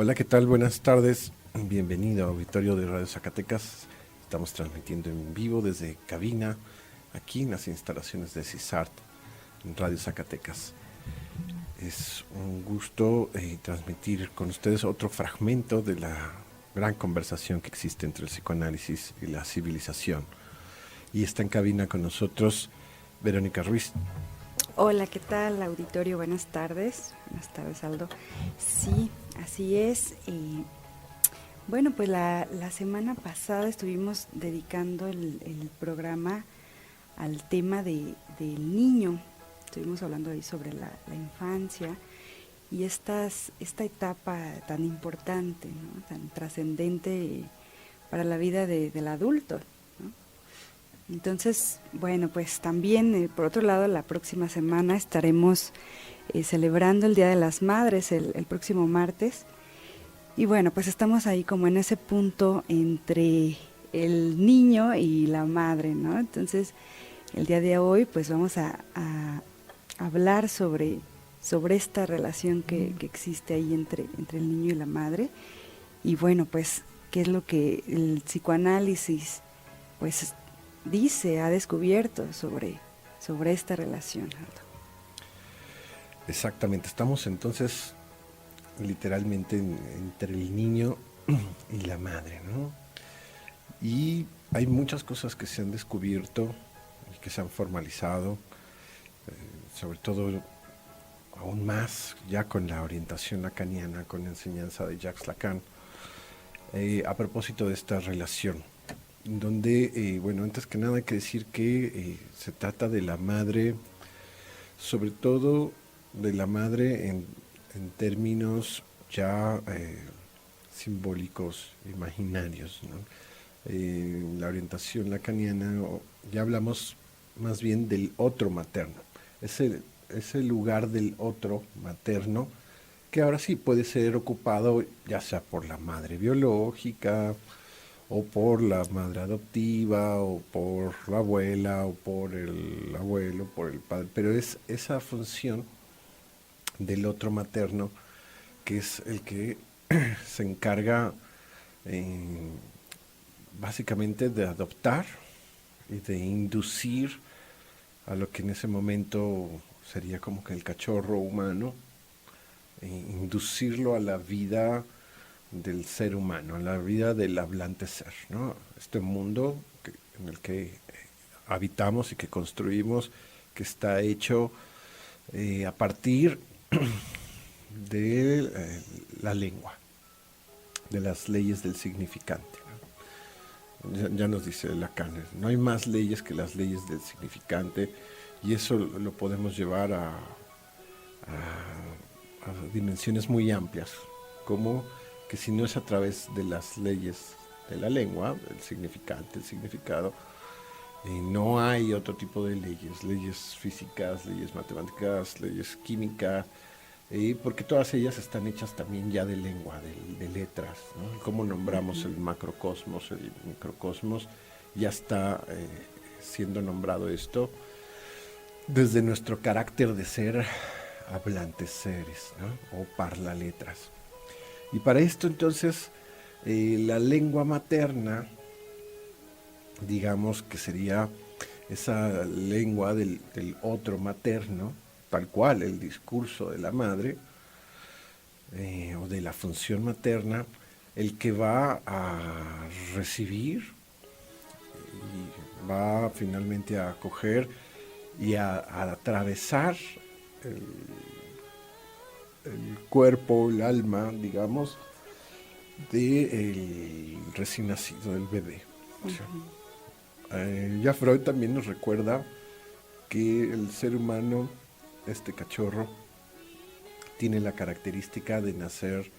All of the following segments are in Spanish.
Hola, ¿qué tal? Buenas tardes. Bienvenido a Auditorio de Radio Zacatecas. Estamos transmitiendo en vivo desde cabina, aquí en las instalaciones de CISART, en Radio Zacatecas. Es un gusto transmitir con ustedes otro fragmento de la gran conversación que existe entre el psicoanálisis y la civilización. Y está en cabina con nosotros Verónica Ruiz. Hola, ¿qué tal, auditorio? Buenas tardes. Buenas tardes, Aldo. Sí, así es. Bueno, pues la semana pasada estuvimos dedicando el programa al tema del niño. Estuvimos hablando ahí sobre la infancia y esta etapa tan importante, ¿no? Tan trascendente para la vida del adulto, ¿no? Entonces, bueno, pues también, por otro lado, la próxima semana estaremos celebrando el Día de las Madres el próximo martes. Y bueno, pues estamos ahí como en ese punto entre el niño y la madre, ¿no? Entonces, el día de hoy, pues vamos a hablar sobre esta relación que existe ahí entre el niño y la madre. Y bueno, pues, ¿qué es lo que el psicoanálisis, pues, dice, ha descubierto sobre esta relación, Aldo? Exactamente, estamos entonces literalmente entre el niño y la madre, ¿no? Y hay muchas cosas que se han descubierto y que se han formalizado, sobre todo aún más ya con la orientación lacaniana, con la enseñanza de Jacques Lacan, a propósito de esta relación, donde, bueno, antes que nada hay que decir que se trata de la madre, sobre todo de la madre en términos ya simbólicos, imaginarios, ¿no? La orientación lacaniana, ya hablamos más bien del otro materno, ese lugar del otro materno que ahora sí puede ser ocupado ya sea por la madre biológica o por la madre adoptiva o por la abuela o por el abuelo, por el padre, pero es esa función del otro materno que es el que se encarga eh, básicamente de adoptar y de inducir a lo que en ese momento sería como que el cachorro humano, inducirlo a la vida del ser humano, a la vida del hablante ser, ¿no? Este mundo en el que habitamos y que construimos, que está hecho a partir de la lengua, de las leyes del significante. Ya nos dice Lacan, no hay más leyes que las leyes del significante, y eso lo podemos llevar a dimensiones muy amplias, como que si no es a través de las leyes de la lengua, el significante, el significado, no hay otro tipo de leyes físicas, leyes matemáticas, leyes químicas, porque todas ellas están hechas también ya de lengua, de letras, ¿no? Cómo nombramos el macrocosmos, el microcosmos, ya está siendo nombrado esto desde nuestro carácter de ser hablantes seres, ¿no? O parla letras. Y para esto entonces la lengua materna, digamos que sería esa lengua del otro materno, tal cual el discurso de la madre, o de la función materna, el que va a recibir y va finalmente a acoger y a atravesar el, el cuerpo, el alma, digamos, del recién nacido, del bebé. O sea, ya Freud también nos recuerda que el ser humano, este cachorro, tiene la característica de nacer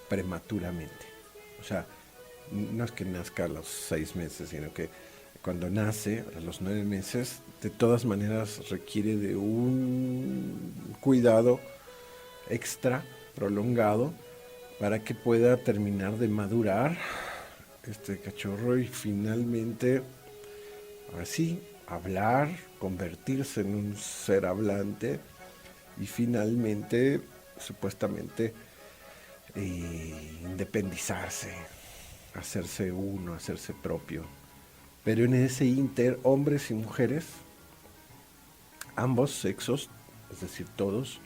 prematuramente. O sea, no es que nazca a los 6 meses, sino que cuando nace, a los 9 meses, de todas maneras requiere de un cuidado extra, prolongado, para que pueda terminar de madurar este cachorro y finalmente, ahora sí, hablar, convertirse en un ser hablante y finalmente, supuestamente, independizarse, hacerse uno, hacerse propio. Pero en ese inter, hombres y mujeres, ambos sexos, es decir, todos,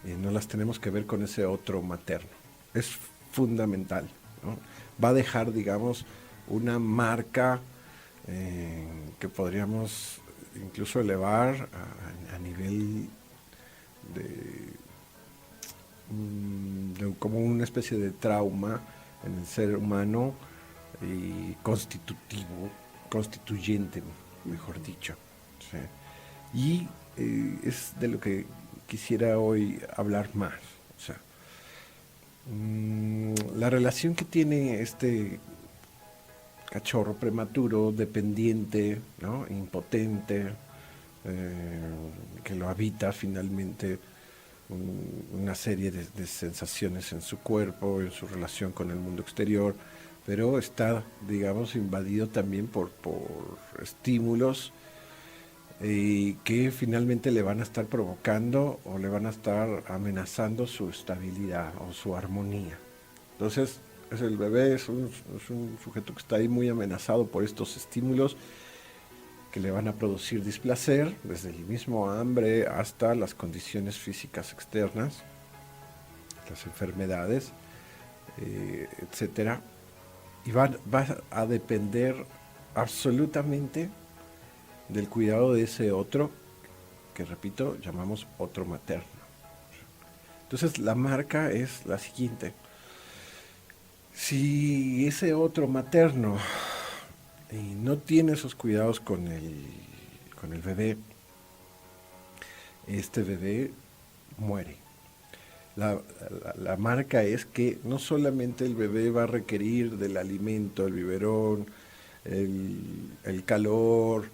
no las tenemos que ver con ese otro materno. Es fundamental, ¿no? Va a dejar, digamos, una marca que podríamos incluso elevar a nivel de como una especie de trauma en el ser humano y constituyente, mejor dicho. ¿Sí? Y es de lo que quisiera hoy hablar más. O sea, la relación que tiene este cachorro prematuro, dependiente, ¿no? Impotente, que lo habita finalmente una serie de sensaciones en su cuerpo, en su relación con el mundo exterior, pero está, digamos, invadido también por estímulos que finalmente le van a estar provocando o le van a estar amenazando su estabilidad o su armonía. Entonces, el bebé es un sujeto que está ahí muy amenazado por estos estímulos que le van a producir displacer, desde el mismo hambre hasta las condiciones físicas externas, las enfermedades, etcétera. Y va a depender absolutamente del cuidado de ese otro, que repito, llamamos otro materno. Entonces la marca es la siguiente. Si ese otro materno no tiene esos cuidados con el bebé, este bebé muere. La marca es que no solamente el bebé va a requerir del alimento, el biberón, el calor,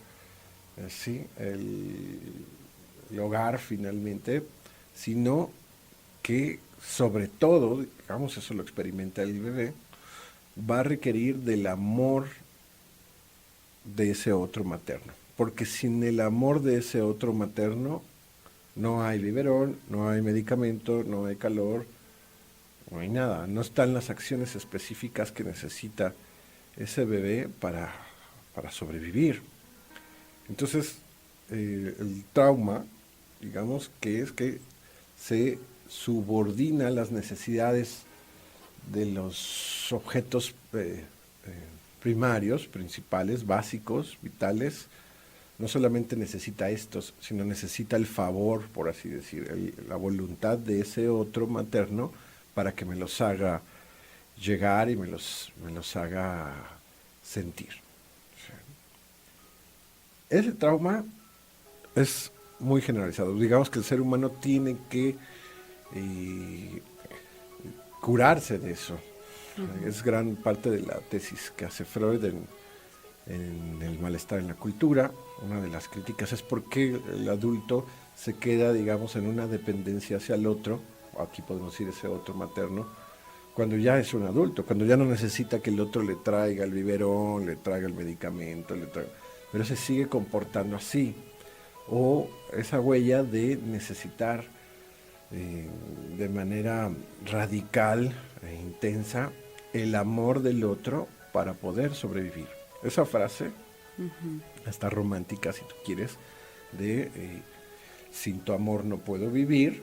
¿sí? el hogar finalmente, sino que sobre todo, digamos, eso lo experimenta el bebé, va a requerir del amor de ese otro materno. Porque sin el amor de ese otro materno no hay biberón, no hay medicamento, no hay calor, no hay nada. No están las acciones específicas que necesita ese bebé para sobrevivir. Entonces, el trauma, digamos, que es que se subordina las necesidades de los objetos primarios, principales, básicos, vitales. No solamente necesita estos, sino necesita el favor, por así decir, la voluntad de ese otro materno para que me los haga llegar y me los haga sentir. Ese trauma es muy generalizado. Digamos que el ser humano tiene que curarse de eso. Uh-huh. Es gran parte de la tesis que hace Freud en el malestar en la cultura. Una de las críticas es por qué el adulto se queda, digamos, en una dependencia hacia el otro, aquí podemos decir ese otro materno, cuando ya es un adulto, cuando ya no necesita que el otro le traiga el biberón, le traiga el medicamento, pero se sigue comportando así. O esa huella de necesitar de manera radical e intensa el amor del otro para poder sobrevivir. Esa frase, uh-huh, está romántica si tú quieres, de sin tu amor no puedo vivir.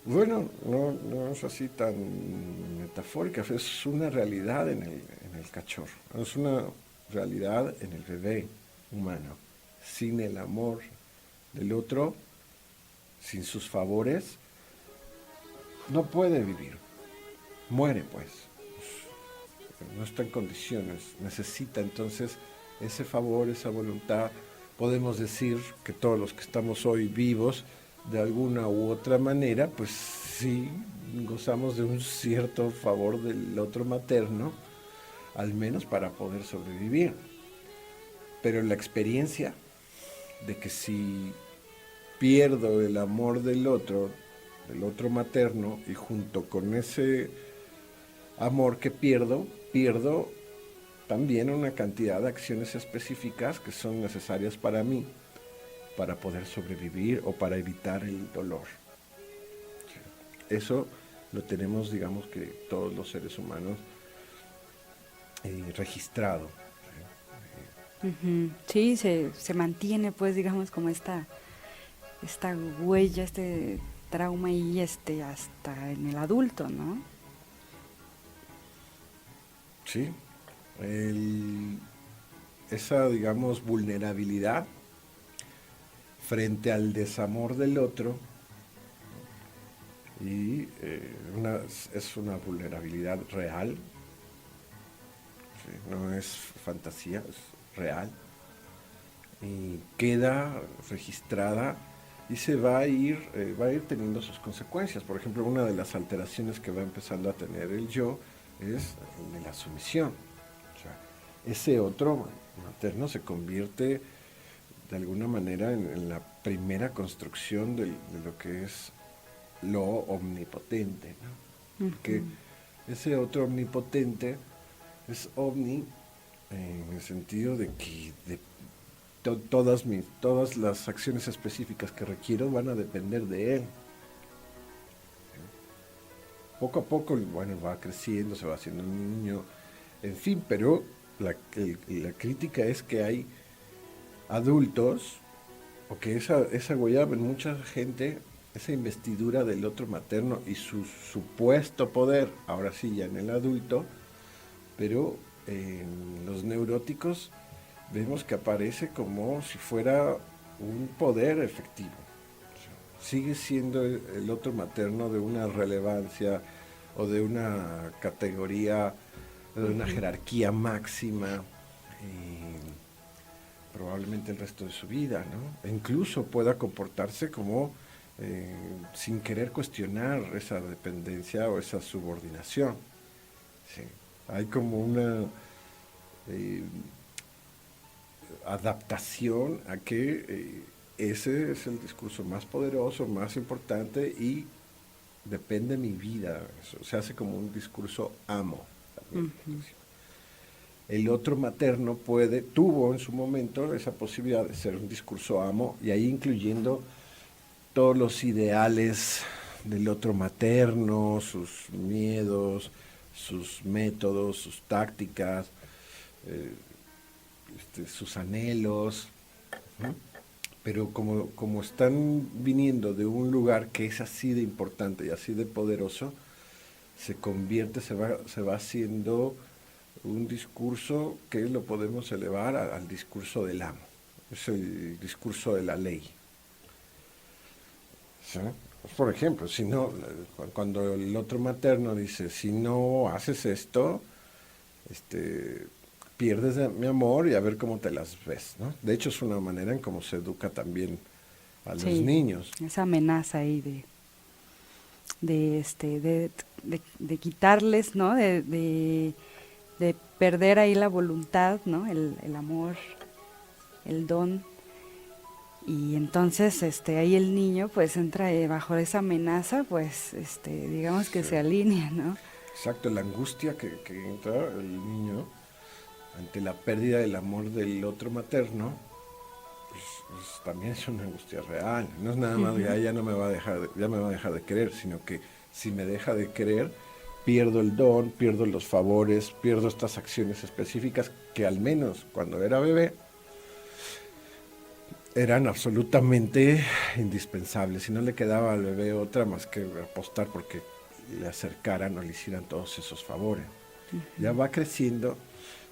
Bueno, no es así tan metafórica, es una realidad en el cachorro, es una realidad en el bebé humano. Sin el amor del otro, sin sus favores, no puede vivir, muere pues, no está en condiciones, necesita entonces ese favor, esa voluntad. Podemos decir que todos los que estamos hoy vivos, de alguna u otra manera, pues sí, gozamos de un cierto favor del otro materno, al menos para poder sobrevivir. Pero la experiencia de que si pierdo el amor del otro materno, y junto con ese amor que pierdo también una cantidad de acciones específicas que son necesarias para mí, para poder sobrevivir o para evitar el dolor. Eso lo tenemos, digamos que todos los seres humanos, registrado. Ujú. Sí, se mantiene pues digamos como esta huella, este trauma ahí hasta en el adulto, ¿no? Sí, esa, digamos, vulnerabilidad frente al desamor del otro y es una vulnerabilidad real, ¿sí? No es fantasía, es real y queda registrada y se va a ir teniendo sus consecuencias. Por ejemplo, una de las alteraciones que va empezando a tener el yo es el de la sumisión. O sea, ese otro materno se convierte de alguna manera en la primera construcción de lo que es lo omnipotente, ¿no? Porque Ujú. ese otro omnipotente es ovni en el sentido de que todas las acciones específicas que requiero van a depender de él. Poco a poco, bueno, va creciendo, se va haciendo un niño, en fin, pero la crítica es que hay adultos, o que esa huella en mucha gente, esa investidura del otro materno y su supuesto poder, ahora sí ya en el adulto, pero en los neuróticos vemos que aparece como si fuera un poder efectivo. Sigue siendo el otro materno de una relevancia o de una categoría, de una Ujú. jerarquía máxima, probablemente el resto de su vida, ¿no? E incluso pueda comportarse como sin querer cuestionar esa dependencia o esa subordinación. Sí. Hay como una eh, adaptación a que ese es el discurso más poderoso, más importante y depende de mi vida. Eso se hace como un discurso amo también. Ujú. El otro materno tuvo en su momento esa posibilidad de ser un discurso amo y ahí incluyendo todos los ideales del otro materno, sus miedos, sus métodos, sus tácticas, eh, sus anhelos, ¿no? Pero como están viniendo de un lugar que es así de importante y así de poderoso, se va haciendo un discurso que lo podemos elevar al discurso del amo. Es el discurso de la ley. ¿Sí? Pues, por ejemplo, si no, cuando el otro materno dice, si no haces esto, este, pierdes mi amor y a ver cómo te las ves, ¿no? De hecho, es una manera en cómo se educa también a los Sí, niños. esa amenaza ahí de quitarles, ¿no? De perder ahí la voluntad, ¿no? El amor, el don. Y entonces ahí el niño pues entra bajo esa amenaza, pues digamos que Sí. se alinea, ¿no? Exacto, la angustia que entra el niño ante la pérdida del amor del otro materno, pues también es una angustia real. No es nada más que Ujú. ya no me va a dejar ya me va a dejar de querer, sino que si me deja de querer, pierdo el don, pierdo los favores, pierdo estas acciones específicas que al menos cuando era bebé eran absolutamente indispensables y no le quedaba al bebé otra más que apostar porque le acercaran o le hicieran todos esos favores. Ya Ujú. va creciendo,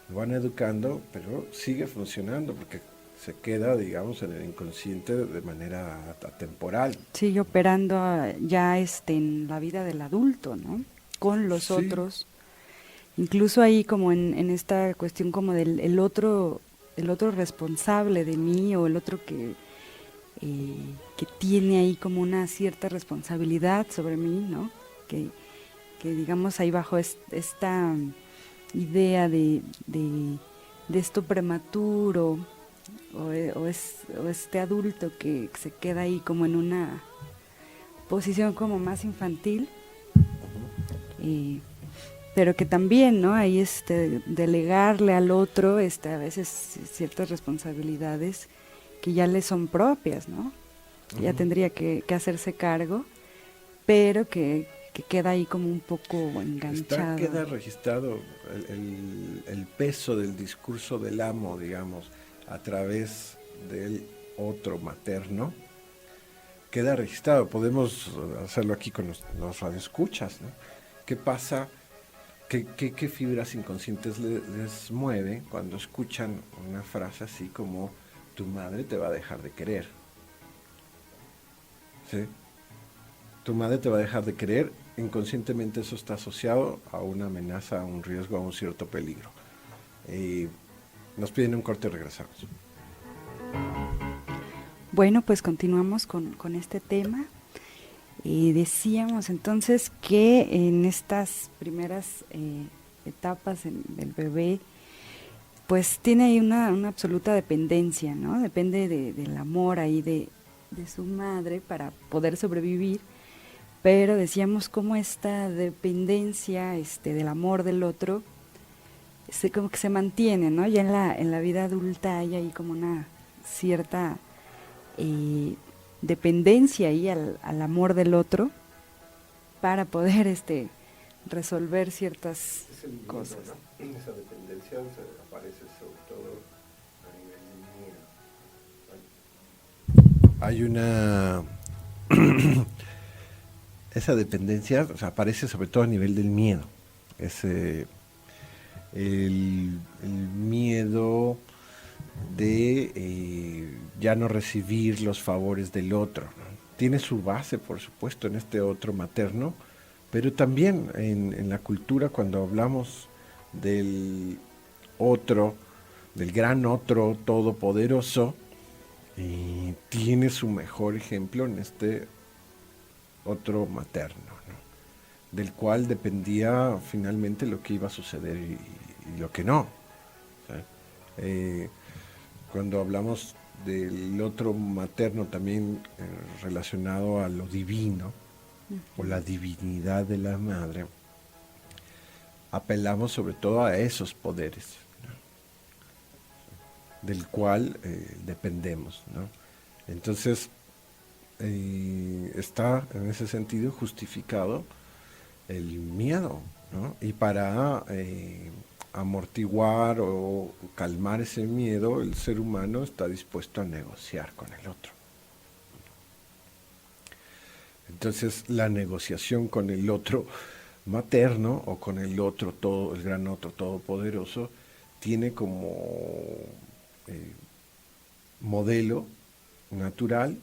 lo van educando, pero sigue funcionando porque se queda, digamos, en el inconsciente de manera atemporal. Sigue operando ya en la vida del adulto, ¿no? Con los Sí, otros. Incluso ahí como en esta cuestión como del el otro responsable de mí o el otro que tiene ahí como una cierta responsabilidad sobre mí, ¿no? Que, que digamos ahí bajo esta idea de esto prematuro o este adulto que se queda ahí como en una posición como más infantil, eh, pero que también, ¿no? Ahí delegarle al otro a veces ciertas responsabilidades que ya le son propias, ¿no? Que ya tendría que hacerse cargo, pero que queda ahí como un poco enganchado. Queda registrado el peso del discurso del amo, digamos, a través del otro materno, queda registrado. Podemos hacerlo aquí con los radioescuchas, ¿no? ¿Qué pasa? ¿Qué fibras inconscientes les mueve cuando escuchan una frase así como tu madre te va a dejar de querer? ¿Sí? Tu madre te va a dejar de querer, inconscientemente eso está asociado a una amenaza, a un riesgo, a un cierto peligro. Nos piden un corte y regresamos. Bueno, pues continuamos con este tema. Decíamos entonces que en estas primeras etapas del bebé, pues tiene ahí una absoluta dependencia, ¿no? Depende del amor ahí de su madre para poder sobrevivir, pero decíamos cómo esta dependencia del amor del otro como que se mantiene, ¿no? Ya en la vida adulta hay ahí como una cierta dependencia ahí al amor del otro para poder resolver ciertas cosas. ¿No? Esa dependencia aparece sobre todo a nivel del miedo. Hay una esa dependencia, o sea, aparece sobre todo a nivel del miedo. El miedo de ya no recibir los favores del otro, ¿no? Tiene su base, por supuesto, en este otro materno, pero también en la cultura, cuando hablamos del otro, del gran otro todopoderoso, tiene su mejor ejemplo en este otro materno, ¿no? Del cual dependía finalmente lo que iba a suceder y lo que no. ¿Sí? Cuando hablamos del otro materno también relacionado a lo divino, o la divinidad de la madre, apelamos sobre todo a esos poderes, ¿no? Del cual dependemos, ¿no? Entonces, está en ese sentido justificado el miedo, ¿no? Y para amortiguar o calmar ese miedo, el ser humano está dispuesto a negociar con el otro. Entonces, la negociación con el otro materno o con el otro el gran otro todopoderoso tiene como modelo natural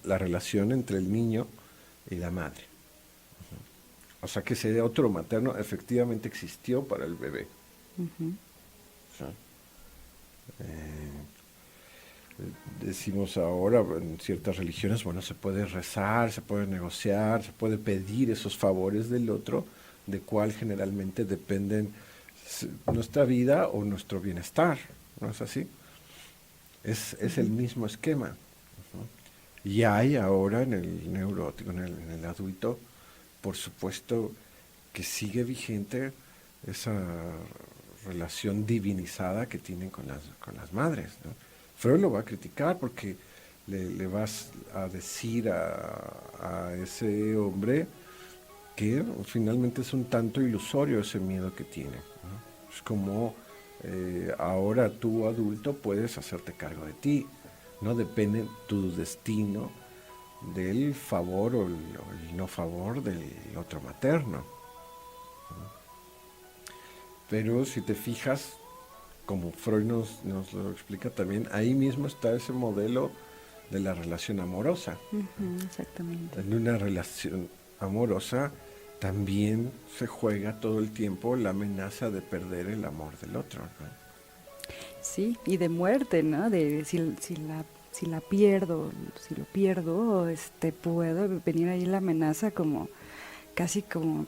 la relación entre el niño y la madre. O sea que ese otro materno efectivamente existió para el bebé. ¿Sí? Decimos ahora en ciertas religiones, bueno, se puede rezar, se puede negociar, se puede pedir esos favores del otro, de cuál generalmente dependen nuestra vida o nuestro bienestar, ¿no es así? Es el mismo esquema. Y hay ahora en el neurótico, en el adulto, por supuesto que sigue vigente esa relación divinizada que tienen con las madres, ¿no? Freud lo va a criticar porque le vas a decir a ese hombre que finalmente es un tanto ilusorio ese miedo que tiene, ¿no? Es como ahora tú adulto puedes hacerte cargo de ti, no depende tu destino del favor o el no favor del otro materno. Pero si te fijas, como Freud nos lo explica también, ahí mismo está ese modelo de la relación amorosa. Exactamente. En una relación amorosa también se juega todo el tiempo la amenaza de perder el amor del otro, ¿no? Sí, y de muerte, ¿no? De si la pierdo, si lo pierdo, puedo venir ahí la amenaza como casi como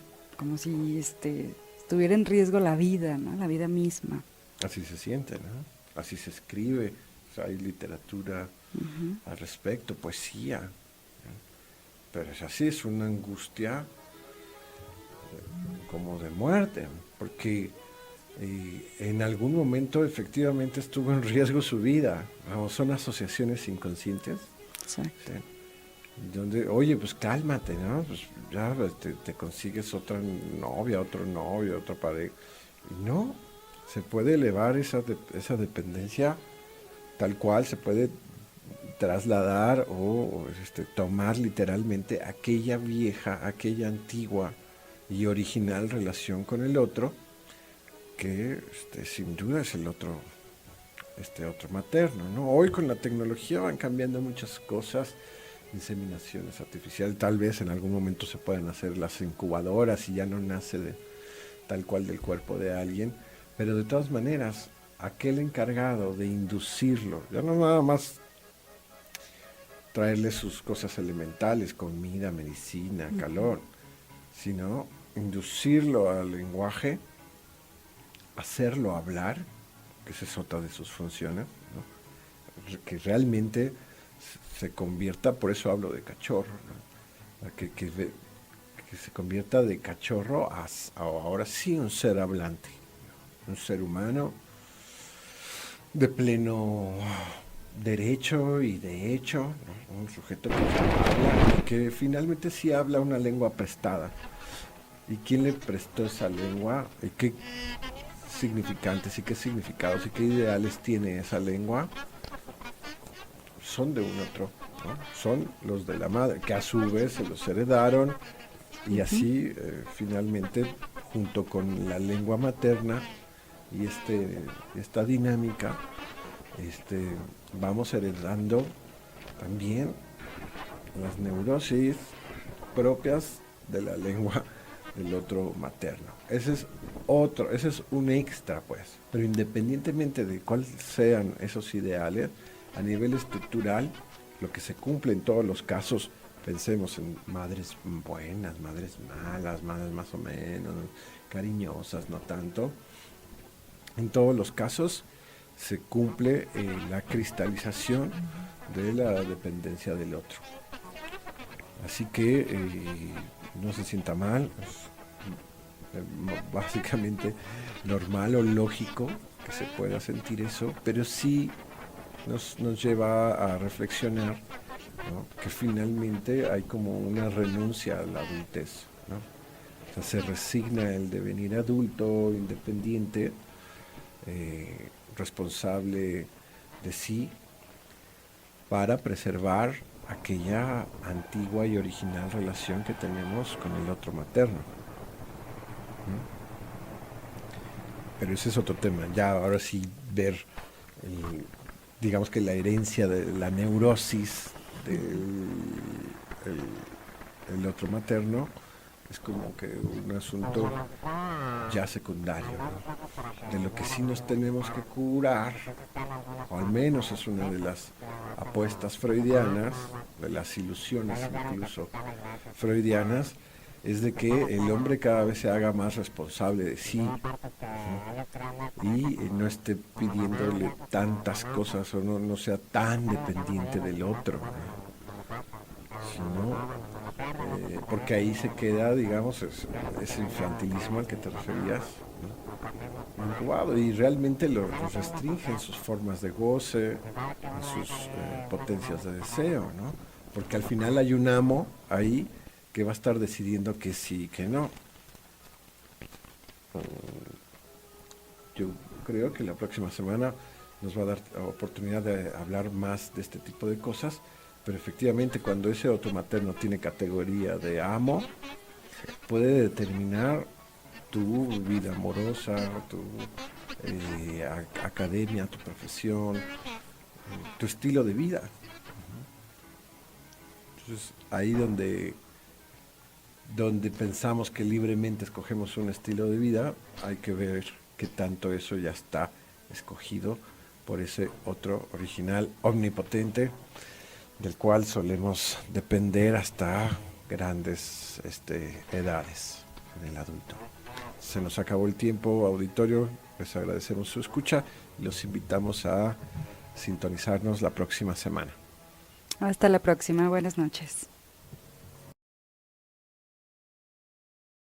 si estuviera en riesgo la vida, ¿no? La vida misma. Así se siente, ¿no? Así se escribe, o sea, hay literatura al respecto, poesía, ¿no? Pero es así, es una angustia como de muerte, porque en algún momento efectivamente estuvo en riesgo su vida, ¿no? Son asociaciones inconscientes. Exacto. ¿Sí? donde, oye, pues cálmate, ¿no? Pues ya te consigues otra novia, otro novio, otra pareja. Y no, se puede elevar esa dependencia tal cual, se puede trasladar o tomar literalmente aquella vieja, aquella antigua y original relación con el otro, que sin duda es el otro, otro materno, ¿no? Hoy con la tecnología van cambiando muchas cosas, inseminaciones artificiales, tal vez en algún momento se puedan hacer las incubadoras y ya no nace tal cual del cuerpo de alguien, pero de todas maneras, aquel encargado de inducirlo, ya no nada más traerle sus cosas elementales, comida, medicina, calor, sino inducirlo al lenguaje, hacerlo hablar, que esa es otra de sus funciones, ¿no? Que realmente se convierta, por eso hablo de cachorro, ¿no? Que se convierta de cachorro a ahora sí un ser hablante, un ser humano de pleno derecho y de hecho, ¿no? Un sujeto que habla y que finalmente sí habla una lengua prestada. ¿Y quién le prestó esa lengua? ¿Y qué significantes y qué significados y qué ideales tiene esa lengua? Son de un otro, ¿no? Son los de la madre, que a su vez se los heredaron y así finalmente junto con la lengua materna y esta dinámica vamos heredando también las neurosis propias de la lengua del otro materno. Ese es un extra, pues. Pero independientemente de cuáles sean esos ideales, a nivel estructural, lo que se cumple en todos los casos, pensemos en madres buenas, madres malas, madres más o menos, cariñosas, no tanto. En todos los casos se cumple la cristalización de la dependencia del otro. Así que no se sienta mal, es básicamente normal o lógico que se pueda sentir eso, pero sí nos lleva a reflexionar, ¿no? Que finalmente hay como una renuncia a la adultez, ¿no? O sea, se resigna el devenir adulto, independiente, responsable de sí, para preservar aquella antigua y original relación que tenemos con el otro materno. Pero ese es otro tema. Ya ahora sí ver, digamos que la herencia de la neurosis del el otro materno es como que un asunto ya secundario, ¿no? De lo que sí nos tenemos que curar, o al menos es una de las apuestas freudianas, de las ilusiones incluso freudianas, es de que el hombre cada vez se haga más responsable de sí, ¿no? Y no esté pidiéndole tantas cosas o no sea tan dependiente del otro, ¿no? Sino, porque ahí se queda, digamos, ese infantilismo al que te referías, ¿no? Incubado, y realmente lo restringe en sus formas de goce, en sus potencias de deseo, ¿no? Porque al final hay un amo ahí que va a estar decidiendo que sí y que no. Yo creo que la próxima semana nos va a dar oportunidad de hablar más de este tipo de cosas, pero efectivamente cuando ese otro materno tiene categoría de amo, puede determinar tu vida amorosa, tu academia, tu profesión, tu estilo de vida. Entonces, ahí donde pensamos que libremente escogemos un estilo de vida, hay que ver qué tanto eso ya está escogido por ese otro original omnipotente del cual solemos depender hasta grandes edades en el adulto. Se nos acabó el tiempo, auditorio, les agradecemos su escucha y los invitamos a sintonizarnos la próxima semana. Hasta la próxima, buenas noches.